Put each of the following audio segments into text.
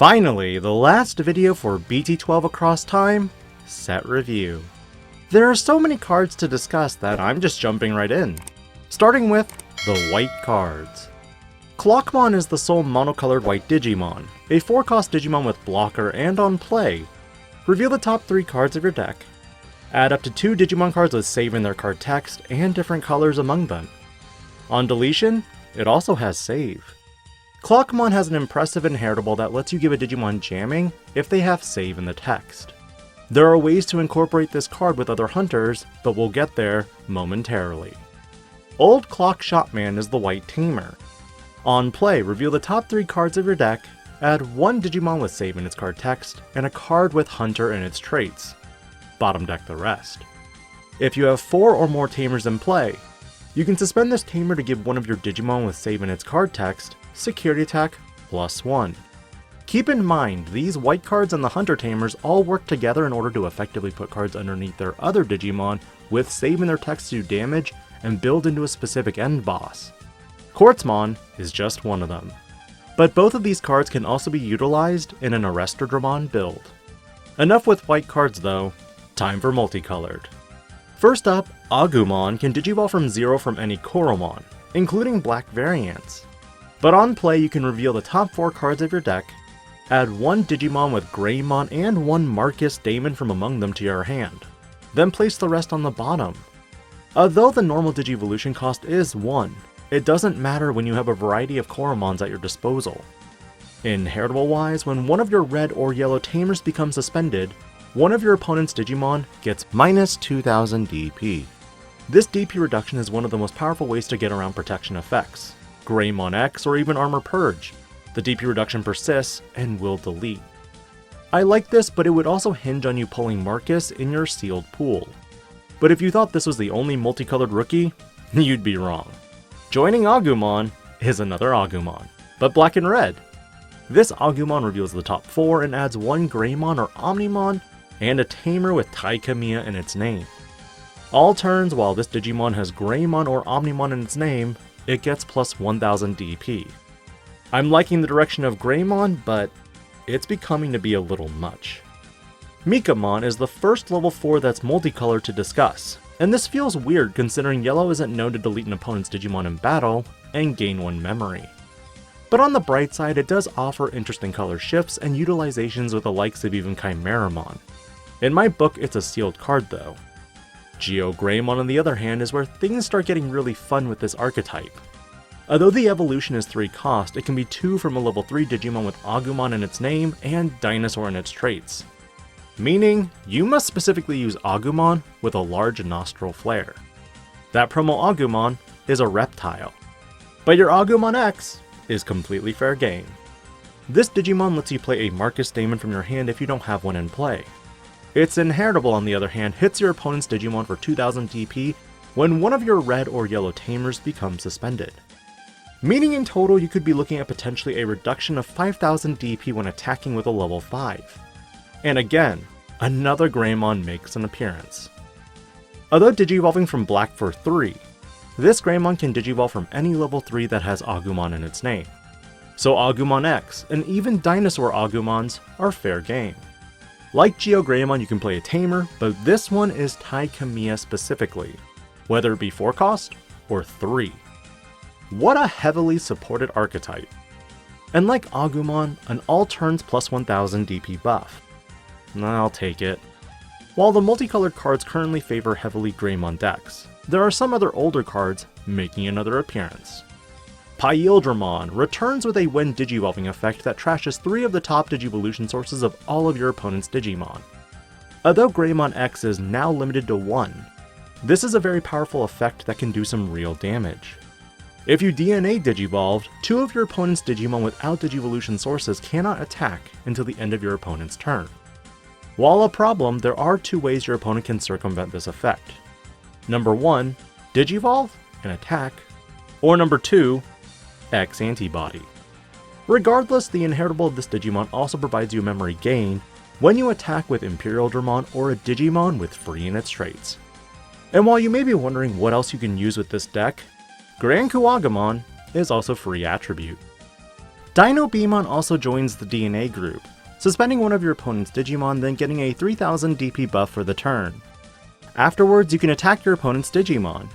Finally, the last video for BT12 Across Time, set review. There are so many cards to discuss that I'm just jumping right in. Starting with the white cards. Clockmon is the sole monocolored white Digimon, a 4-cost Digimon with blocker and on play. Reveal the top 3 cards of your deck. Add up to 2 Digimon cards with save in their card text and different colors among them. On deletion, it also has save. Clockmon has an impressive inheritable that lets you give a Digimon jamming if they have save in the text. There are ways to incorporate this card with other hunters, but we'll get there momentarily. Old Clock Shopman is the white Tamer. On play, reveal the top 3 cards of your deck, add 1 Digimon with save in its card text, and a card with hunter in its traits. Bottom deck the rest. If you have 4 or more Tamers in play, you can suspend this Tamer to give one of your Digimon with save in its card text security attack +1. Keep in mind, these white cards and the hunter Tamers all work together in order to effectively put cards underneath their other Digimon with save in their text to do damage and build into a specific end boss. Quartzmon is just one of them. But both of these cards can also be utilized in an Imperialdramon build. Enough with white cards though, time for multicolored. First up, Agumon can digivolve from 0 from any Coromon, including black variants. But on play you can reveal the top 4 cards of your deck, add 1 Digimon with Greymon and 1 Marcus Daemon from among them to your hand, then place the rest on the bottom. Although the normal Digivolution cost is 1, it doesn't matter when you have a variety of Coromons at your disposal. Inheritable wise, when one of your red or yellow Tamers becomes suspended, one of your opponent's Digimon gets minus 2000 DP. This DP reduction is one of the most powerful ways to get around protection effects, Greymon X or even Armor Purge. The DP reduction persists and will delete. I like this, but it would also hinge on you pulling Marcus in your sealed pool. But if you thought this was the only multicolored rookie, you'd be wrong. Joining Agumon is another Agumon, but black and red. This Agumon reveals the top 4 and adds 1 Greymon or Omnimon and a Tamer with Taikamiya in its name. All turns while this Digimon has Greymon or Omnimon in its name, it gets plus 1000 DP. I'm liking the direction of Greymon, but it's becoming to be a little much. Mikamon is the first level 4 that's multicolored to discuss, and this feels weird considering yellow isn't known to delete an opponent's Digimon in battle and gain 1 memory. But on the bright side, it does offer interesting color shifts and utilizations with the likes of even Chimeramon. In my book, it's a sealed card though. Geo Greymon on the other hand is where things start getting really fun with this archetype. Although the evolution is 3 cost, it can be 2 from a level 3 Digimon with Agumon in its name and Dinosaur in its traits. Meaning, you must specifically use Agumon with a large nostril flare. That promo Agumon is a reptile. But your Agumon X is completely fair game. This Digimon lets you play a Marcus Daemon from your hand if you don't have one in play. Its inheritable on the other hand hits your opponent's Digimon for 2000 DP when one of your red or yellow Tamers becomes suspended. Meaning in total you could be looking at potentially a reduction of 5000 DP when attacking with a level 5. And again, another Greymon makes an appearance. Although digivolving from black for 3, this Greymon can digivolve from any level 3 that has Agumon in its name. So Agumon X and even Dinosaur Agumons are fair game. Like Geo Greymon you can play a Tamer, but this one is Taikamiya specifically, whether it be 4 cost or 3. What a heavily supported archetype. And like Agumon, an all turns plus 1000 DP buff. I'll take it. While the multicolored cards currently favor heavily Greymon decks, there are some other older cards making another appearance. Imperialdramon returns with a when digivolving effect that trashes 3 of the top Digivolution sources of all of your opponent's Digimon. Although Greymon X is now limited to 1, this is a very powerful effect that can do some real damage. If you DNA digivolved, 2 of your opponent's Digimon without Digivolution sources cannot attack until the end of your opponent's turn. While a problem, there are 2 ways your opponent can circumvent this effect. Number 1, digivolve and attack, or number 2, X antibody. Regardless, the inheritable of this Digimon also provides you memory gain when you attack with Imperialdramon or a Digimon with free in its traits. And while you may be wondering what else you can use with this deck, Grand Kuwagamon is also free attribute. DinoBeamon also joins the DNA group, suspending one of your opponent's Digimon, then getting a 3000 DP buff for the turn. Afterwards, you can attack your opponent's Digimon.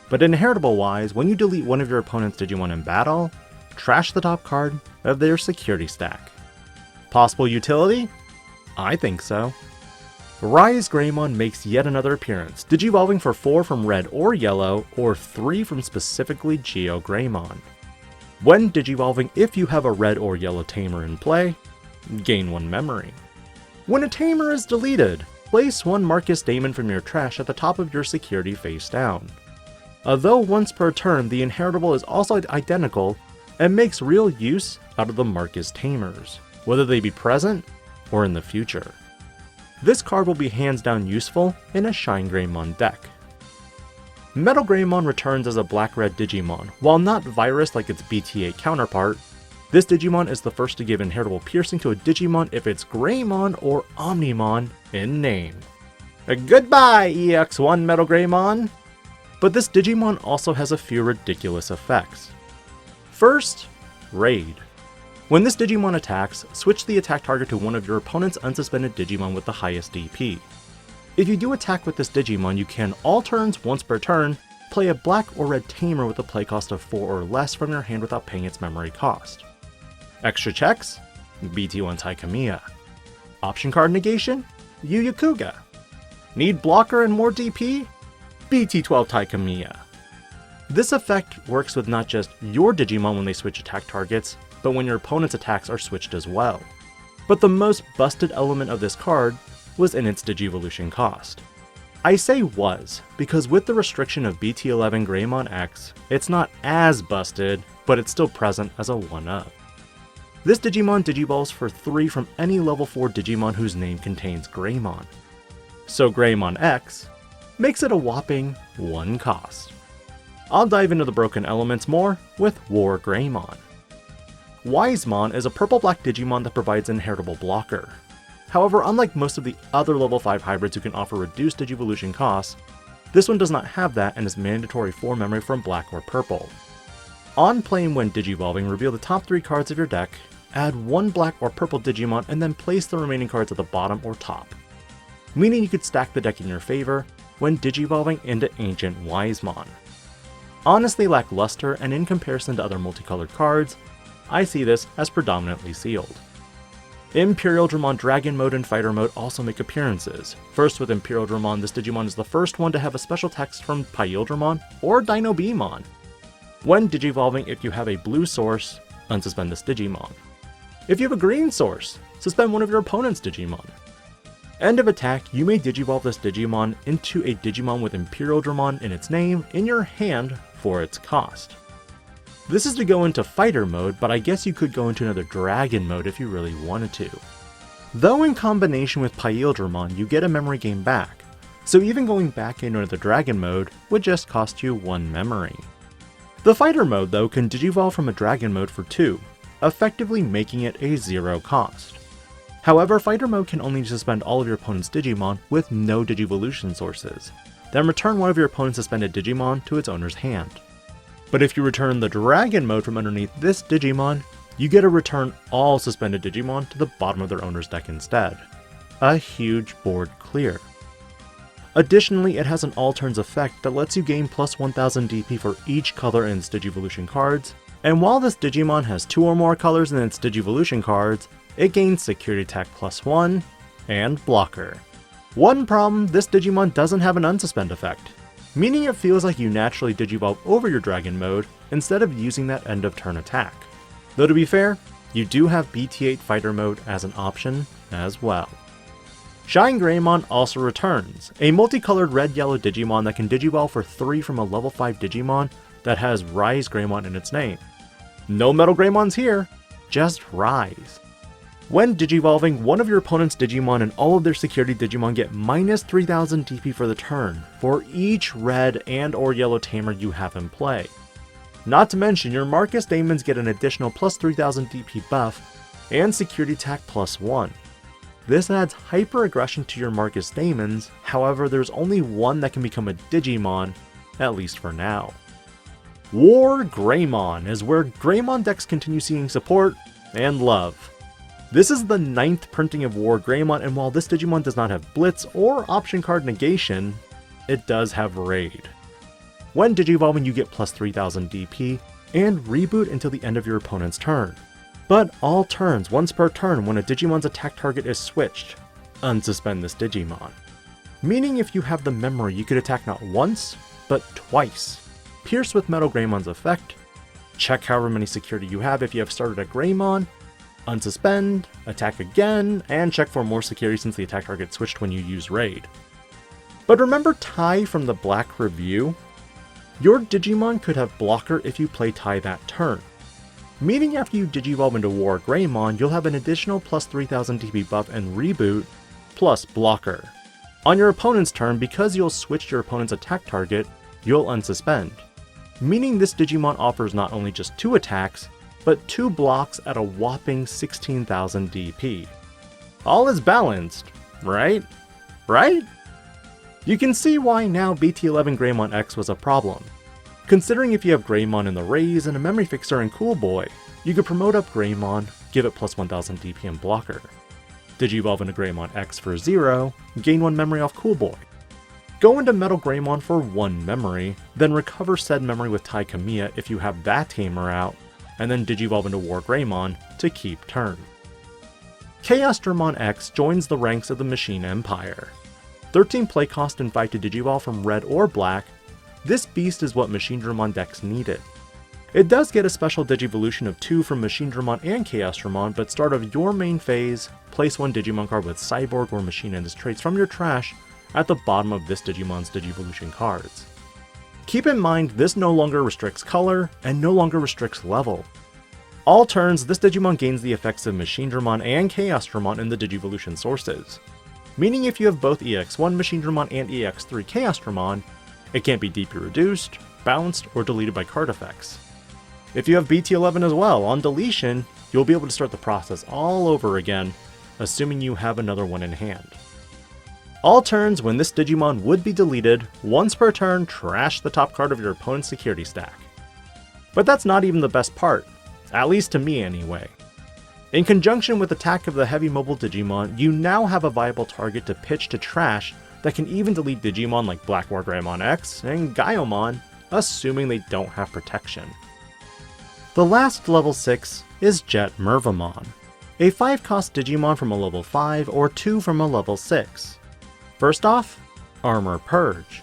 But inheritable-wise, when you delete one of your opponent's Digimon in battle, trash the top card of their security stack. Possible utility? I think so. Greymon makes yet another appearance, digivolving for 4 from red or yellow, or 3 from specifically Geo Greymon. When digivolving, if you have a red or yellow Tamer in play, gain 1 memory. When a Tamer is deleted, place 1 Marcus Daemon from your trash at the top of your security face down. Although once per turn, the inheritable is also identical and makes real use out of the Marcus Tamers, whether they be present or in the future. This card will be hands down useful in a Shine Greymon deck. Metal Greymon returns as a black-red Digimon. While not virus like its BT8 counterpart, this Digimon is the first to give inheritable piercing to a Digimon if it's Greymon or Omnimon in name. Goodbye, EX1 Metal Greymon! But this Digimon also has a few ridiculous effects. First, Raid. When this Digimon attacks, switch the attack target to one of your opponent's unsuspended Digimon with the highest DP. If you do attack with this Digimon, you can, all turns once per turn, play a black or red Tamer with a play cost of 4 or less from your hand without paying its memory cost. Extra checks? BT1 Taikamiya. Option card negation? Yu Yakuga. Need blocker and more DP? BT12 Taikamiya. This effect works with not just your Digimon when they switch attack targets, but when your opponent's attacks are switched as well. But the most busted element of this card was in its Digivolution cost. I say was, because with the restriction of BT11 Greymon X, it's not as busted, but it's still present as a 1-up. This Digimon digivolves for 3 from any level 4 Digimon whose name contains Greymon. So Greymon X makes it a whopping 1 cost. I'll dive into the broken elements more with War Greymon. Wisemon is a purple-black Digimon that provides an inheritable blocker. However, unlike most of the other level 5 hybrids who can offer reduced Digivolution costs, this one does not have that and is mandatory 4 memory from black or purple. On playing when digivolving, reveal the top 3 cards of your deck, add 1 black or purple Digimon, and then place the remaining cards at the bottom or top. Meaning you could stack the deck in your favor when digivolving into Ancient Wisemon. Honestly lackluster, and in comparison to other multicolored cards, I see this as predominantly sealed. Imperialdramon Dragon Mode and Fighter Mode also make appearances. First with Imperialdramon, this Digimon is the first one to have a special text from Imperialdramon or DinoBeamon. When digivolving, if you have a blue source, unsuspend this Digimon. If you have a green source, suspend one of your opponent's Digimon. End of attack, you may digivolve this Digimon into a Digimon with Imperialdramon in its name in your hand for its cost. This is to go into Fighter Mode, but I guess you could go into another Dragon Mode if you really wanted to. Though in combination with Imperialdramon, you get a memory gain back, so even going back into another Dragon Mode would just cost you 1 memory. The Fighter Mode though can digivolve from a Dragon Mode for 2, effectively making it a 0 cost. However, Fighter Mode can only suspend all of your opponent's Digimon with no Digivolution sources, then return one of your opponent's suspended Digimon to its owner's hand. But if you return the Dragon Mode from underneath this Digimon, you get to return all suspended Digimon to the bottom of their owner's deck instead. A huge board clear. Additionally, it has an all turns effect that lets you gain plus 1000 DP for each color in its Digivolution cards, and while this Digimon has 2 or more colors in its Digivolution cards, it gains Security Attack +1 and Blocker. One problem, this Digimon doesn't have an unsuspend effect, meaning it feels like you naturally digivolve over your Dragon Mode instead of using that end of turn attack. Though to be fair, you do have BT8 Fighter Mode as an option as well. Shine Greymon also returns, a multicolored red-yellow Digimon that can digivolve for 3 from a level 5 Digimon that has Rise Greymon in its name. No Metal Greymons here, just Rise. When digivolving, one of your opponent's Digimon and all of their security Digimon get minus 3000 DP for the turn, for each red and or yellow Tamer you have in play. Not to mention, your Marcus Daemons get an additional plus 3000 DP buff, and Security Attack +1. This adds hyper aggression to your Marcus Daemons, however there's only one that can become a Digimon, at least for now. War Greymon is where Greymon decks continue seeing support and love. This is the 9th printing of War Greymon, and while this Digimon does not have Blitz or Option Card Negation, it does have Raid. When Digivolving, you get plus 3000 DP and reboot until the end of your opponent's turn. But all turns, once per turn, when a Digimon's attack target is switched, unsuspend this Digimon. Meaning if you have the memory, you could attack not once, but twice. Pierce with Metal Greymon's effect, check however many security you have if you have started a Greymon, unsuspend, attack again, and check for more security since the attack target switched when you use Raid. But remember Tai from the Black Review? Your Digimon could have Blocker if you play Tai that turn. Meaning after you Digivolve into War Greymon, you'll have an additional plus 3000 DP buff and reboot, plus Blocker. On your opponent's turn, because you'll switch your opponent's attack target, you'll unsuspend. Meaning this Digimon offers not only just 2 attacks, but 2 blocks at a whopping 16,000 DP. All is balanced, right? Right? You can see why now BT11 Greymon X was a problem. Considering if you have Greymon in the Raise and a Memory Fixer in Cool Boy, you could promote up Greymon, give it plus 1000 DP and Blocker. Digivolve into Greymon X for 0, gain 1 memory off Cool Boy. Go into Metal Greymon for 1 memory, then recover said memory with Tai Kamiya if you have that Tamer out, and then Digivolve into War Greymon to keep turn. Chaosdramon X joins the ranks of the Machine Empire. 13 play cost and 5 to Digivolve from red or black, this beast is what Machinedramon decks needed. It does get a special Digivolution of 2 from Machinedramon and Chaosdramon, but start of your main phase, place 1 Digimon card with Cyborg or Machine and its traits from your trash at the bottom of this Digimon's Digivolution cards. Keep in mind this no longer restricts color and no longer restricts level. All turns, this Digimon gains the effects of Machinedramon and Chaosdramon in the Digivolution sources. Meaning if you have both EX1 Machinedramon and EX3 Chaosdramon, it can't be DP reduced, bounced, or deleted by card effects. If you have BT11 as well, on deletion, you'll be able to start the process all over again, assuming you have another one in hand. All turns, when this Digimon would be deleted, once per turn, trash the top card of your opponent's security stack. But that's not even the best part, at least to me anyway. In conjunction with Attack of the Heavy Mobile Digimon, you now have a viable target to pitch to trash that can even delete Digimon like Black War Greymon X and Gaiomon, assuming they don't have protection. The last level 6 is Jetmervamon, a 5 cost Digimon from a level 5 or 2 from a level 6. First off, Armor Purge.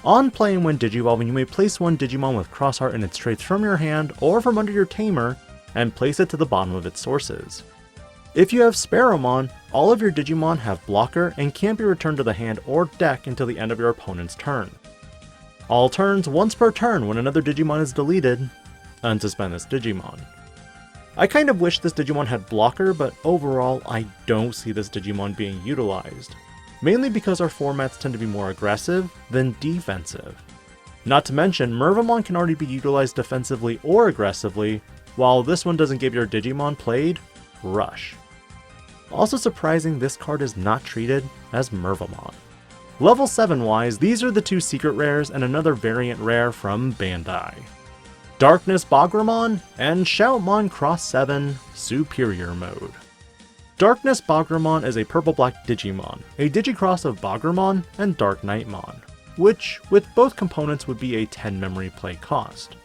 On play and when Digivolving, you may place 1 Digimon with Crossheart and its traits from your hand or from under your Tamer, and place it to the bottom of its sources. If you have Sparrowmon, all of your Digimon have Blocker and can't be returned to the hand or deck until the end of your opponent's turn. All turns, once per turn when another Digimon is deleted, unsuspend this Digimon. I kind of wish this Digimon had Blocker, but overall I don't see this Digimon being utilized. Mainly because our formats tend to be more aggressive than defensive. Not to mention, Mervamon can already be utilized defensively or aggressively, while this one doesn't give your Digimon played Rush. Also surprising, this card is not treated as Mervamon. Level 7 wise, these are the 2 secret rares and another variant rare from Bandai. Darkness Bagramon and Shoutmon Cross 7 Superior Mode. Darkness Bagramon is a purple-black Digimon, a Digicross of Bagramon and Dark Knightmon, which, with both components, would be a 10 memory play cost.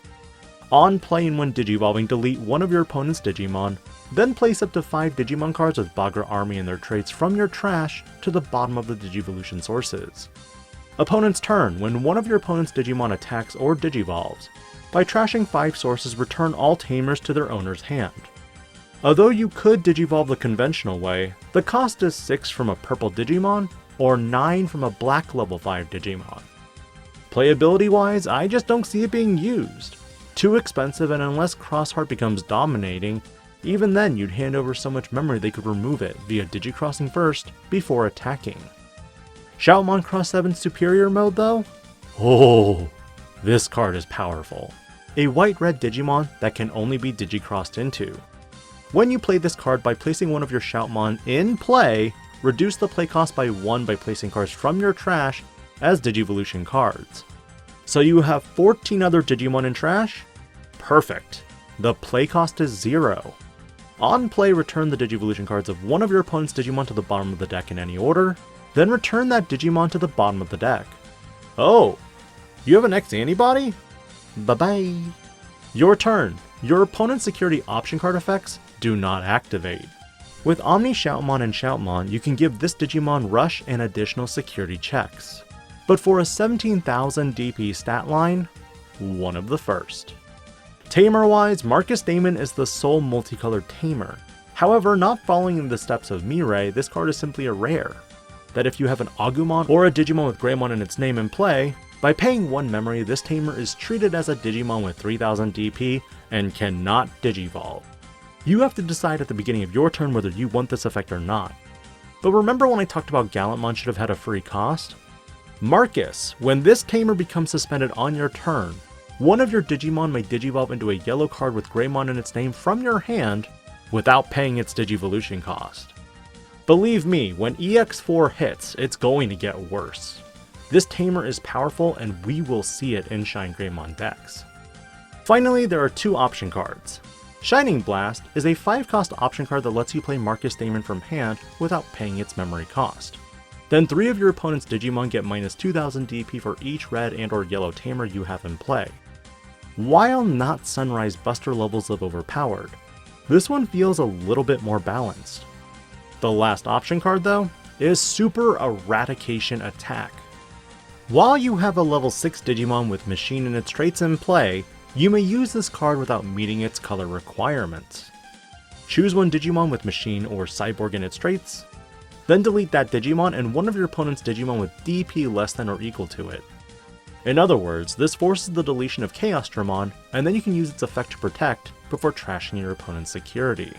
On play and when Digivolving, delete 1 of your opponent's Digimon, then place up to 5 Digimon cards with Bagra Army and their traits from your trash to the bottom of the Digivolution sources. Opponent's turn, when one of your opponent's Digimon attacks or Digivolves. By trashing 5 sources, return all Tamers to their owner's hand. Although you could Digivolve the conventional way, the cost is 6 from a purple Digimon, or 9 from a black level 5 Digimon. Playability wise, I just don't see it being used. Too expensive, and unless Crossheart becomes dominating, even then you'd hand over so much memory they could remove it via Digicrossing first, before attacking. Shoutmon Cross 7 Superior Mode though? Oh, this card is powerful. A white-red Digimon that can only be Digicrossed into. When you play this card by placing one of your Shoutmon in play, reduce the play cost by 1 by placing cards from your trash as Digivolution cards. So you have 14 other Digimon in trash? Perfect. The play cost is 0. On play, return the Digivolution cards of one of your opponent's Digimon to the bottom of the deck in any order, then return that Digimon to the bottom of the deck. Oh, you have an X antibody? Bye-bye. Your turn. Your opponent's security option card effects do not activate. With Omni Shoutmon and Shoutmon, you can give this Digimon Rush and additional security checks. But for a 17,000 DP stat line, one of the first. Tamer-wise, Marcus Damon is the sole multicolored Tamer. However, not following in the steps of Mirai, this card is simply a rare. That if you have an Agumon or a Digimon with Greymon in its name in play, by paying 1 memory, this Tamer is treated as a Digimon with 3000 DP and cannot Digivolve. You have to decide at the beginning of your turn whether you want this effect or not. But remember when I talked about Gallantmon should have had a free cost? Marcus, when this Tamer becomes suspended on your turn, one of your Digimon may Digivolve into a yellow card with Greymon in its name from your hand without paying its Digivolution cost. Believe me, when EX4 hits, it's going to get worse. This Tamer is powerful and we will see it in Shine Greymon decks. Finally, there are 2 option cards. Shining Blast is a 5-cost option card that lets you play Marcus Damon from hand without paying its memory cost. Then 3 of your opponent's Digimon get minus 2000 DP for each red and or yellow Tamer you have in play. While not Sunrise Buster levels of overpowered, this one feels a little bit more balanced. The last option card though is Super Eradication Attack. While you have a level 6 Digimon with Machine and its traits in play, you may use this card without meeting its color requirements. Choose one Digimon with Machine or Cyborg in its traits, then delete that Digimon and one of your opponent's Digimon with DP less than or equal to it. In other words, this forces the deletion of Chaosdramon, and then you can use its effect to protect before trashing your opponent's security.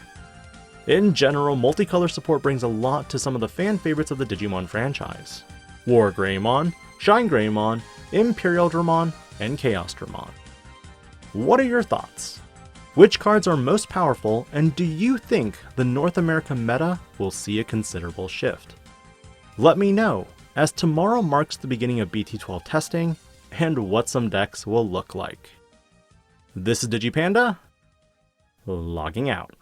In general, multicolor support brings a lot to some of the fan favorites of the Digimon franchise. War Greymon, Shine Greymon, Imperialdramon, and Chaosdramon. What are your thoughts? Which cards are most powerful, and do you think the North America meta will see a considerable shift? Let me know, as tomorrow marks the beginning of BT12 testing, and what some decks will look like. This is DIGI-PANDA, logging out.